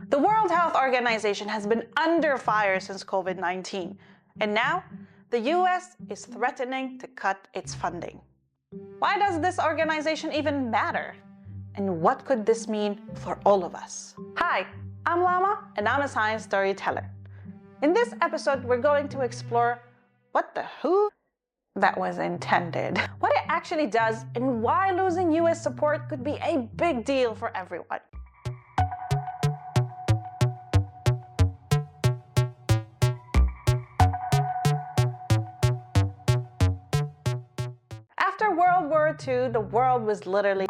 The World Health Organization has been under fire since COVID-19, and now the US is threatening to cut its funding. Why does this organization even matter? And what could this mean for all of us? Hi, I'm Lama, and I'm a science storyteller. In this episode, we're going to explore what the WHO that was intended, what it actually does, and why losing US support could be a big deal for everyone. After World War II, the world was literally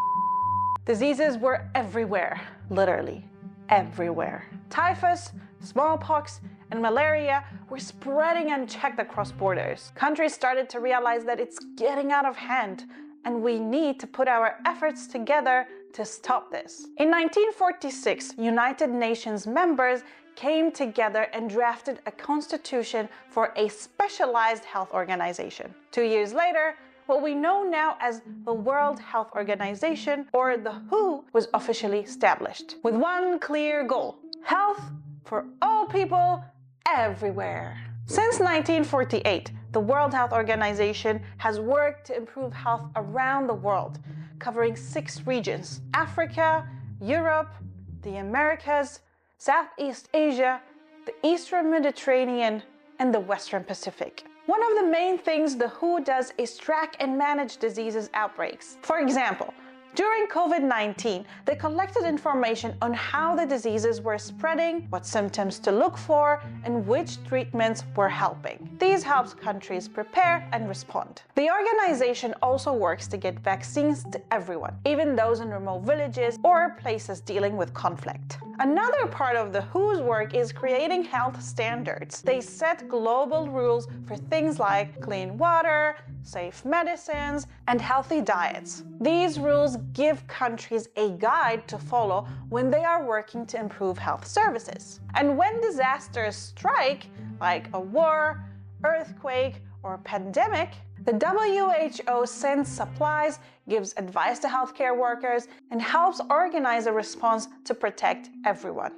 diseases were everywhere, literally everywhere. Typhus, smallpox, and malaria were spreading unchecked across borders. Countries started to realize that it's getting out of hand, and we need to put our efforts together to stop this. In 1946, United Nations members came together and drafted a constitution for a specialized health organization. 2 years later, what we know now as the World Health Organization, or the WHO, was officially established with one clear goal: health for all people everywhere. Since 1948, the World Health Organization has worked to improve health around the world, covering 6 regions: Africa, Europe, the Americas, Southeast Asia, the Eastern Mediterranean, and the Western Pacific. One of the main things the WHO does is track and manage diseases outbreaks. For example, during COVID-19, they collected information on how the diseases were spreading, what symptoms to look for, and which treatments were helping. These helps countries prepare and respond. The organization also works to get vaccines to everyone, even those in remote villages or places dealing with conflict. Another part of the WHO's work is creating health standards. They set global rules for things like clean water, safe medicines, and healthy diets. These rules give countries a guide to follow when they are working to improve health services. And when disasters strike, like a war, earthquake, or pandemic, the WHO sends supplies, gives advice to healthcare workers, and helps organize a response to protect everyone.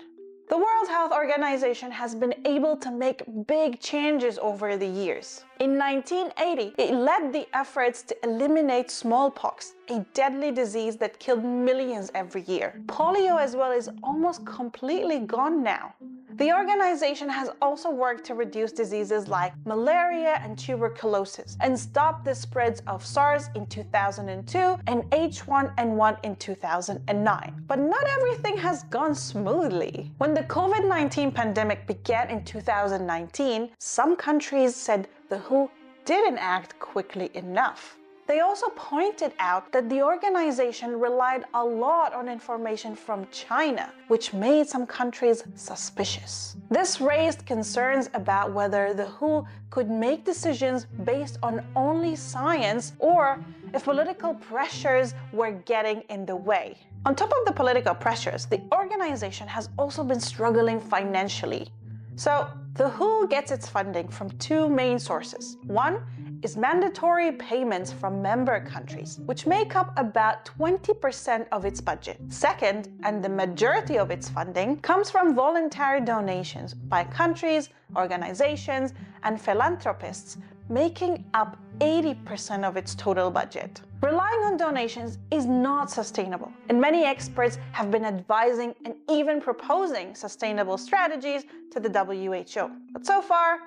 The World Health Organization has been able to make big changes over the years. In 1980, it led the efforts to eliminate smallpox, a deadly disease that killed millions every year. Polio as well is almost completely gone now. The organization has also worked to reduce diseases like malaria and tuberculosis and stop the spreads of SARS in 2002 and H1N1 in 2009. But not everything has gone smoothly. When the COVID-19 pandemic began in 2019, some countries said the WHO didn't act quickly enough. They also pointed out that the organization relied a lot on information from China, which made some countries suspicious. This raised concerns about whether the WHO could make decisions based on only science or if political pressures were getting in the way. On top of the political pressures, the organization has also been struggling financially. So, the WHO gets its funding from 2 main sources. One is mandatory payments from member countries, which make up about 20% of its budget. Second, and the majority of its funding, comes from voluntary donations by countries, organizations, and philanthropists, making up 80% of its total budget. Relying on donations is not sustainable, and many experts have been advising and even proposing sustainable strategies to the WHO. But so far,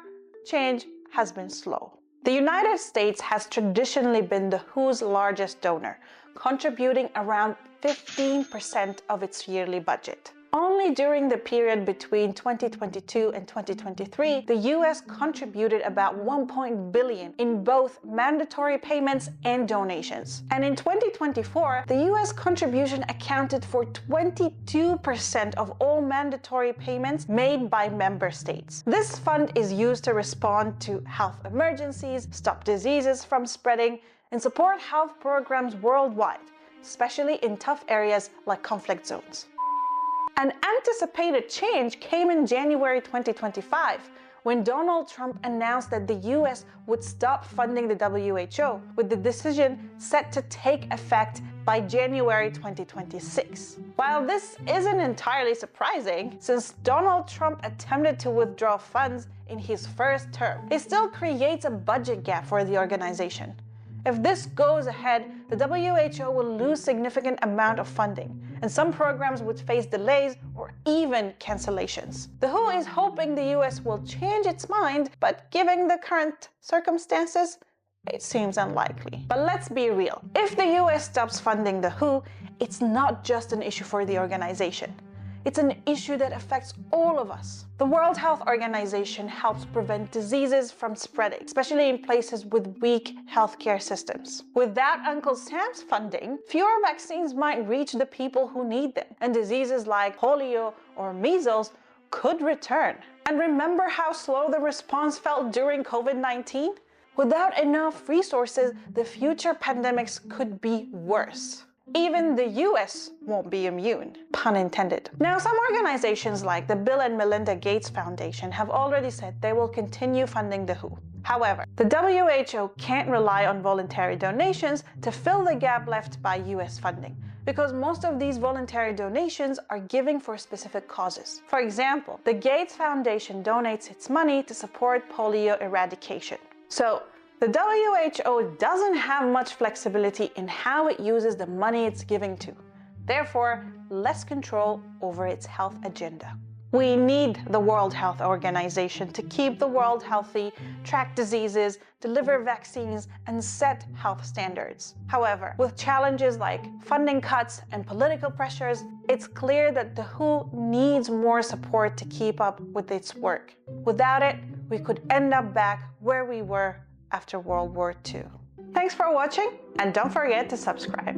change has been slow. The United States has traditionally been the WHO's largest donor, contributing around 15% of its yearly budget. Only during the period between 2022 and 2023, the US contributed about $1 billion in both mandatory payments and donations. And in 2024, the US contribution accounted for 22% of all mandatory payments made by member states. This fund is used to respond to health emergencies, stop diseases from spreading, and support health programs worldwide, especially in tough areas like conflict zones. An anticipated change came in January 2025, when Donald Trump announced that the US would stop funding the WHO, with the decision set to take effect by January 2026. While this isn't entirely surprising, since Donald Trump attempted to withdraw funds in his first term, it still creates a budget gap for the organization. If this goes ahead, the WHO will lose significant amount of funding, and some programs would face delays or even cancellations. The WHO is hoping the US will change its mind, but given the current circumstances, it seems unlikely. But let's be real. If the US stops funding the WHO, it's not just an issue for the organization. It's an issue that affects all of us. The World Health Organization helps prevent diseases from spreading, especially in places with weak healthcare systems. Without Uncle Sam's funding, fewer vaccines might reach the people who need them, and diseases like polio or measles could return. And remember how slow the response felt during COVID-19? Without enough resources, the future pandemics could be worse. Even the US won't be immune, pun intended. Now, some organizations like the Bill and Melinda Gates Foundation have already said they will continue funding the WHO. However, the WHO can't rely on voluntary donations to fill the gap left by US funding, because most of these voluntary donations are giving for specific causes. For example, the Gates Foundation donates its money to support polio eradication. So, the WHO doesn't have much flexibility in how it uses the money it's giving to. Therefore, less control over its health agenda. We need the World Health Organization to keep the world healthy, track diseases, deliver vaccines, and set health standards. However, with challenges like funding cuts and political pressures, it's clear that the WHO needs more support to keep up with its work. Without it, we could end up back where we were after World War II. Thanks for watching, and don't forget to subscribe.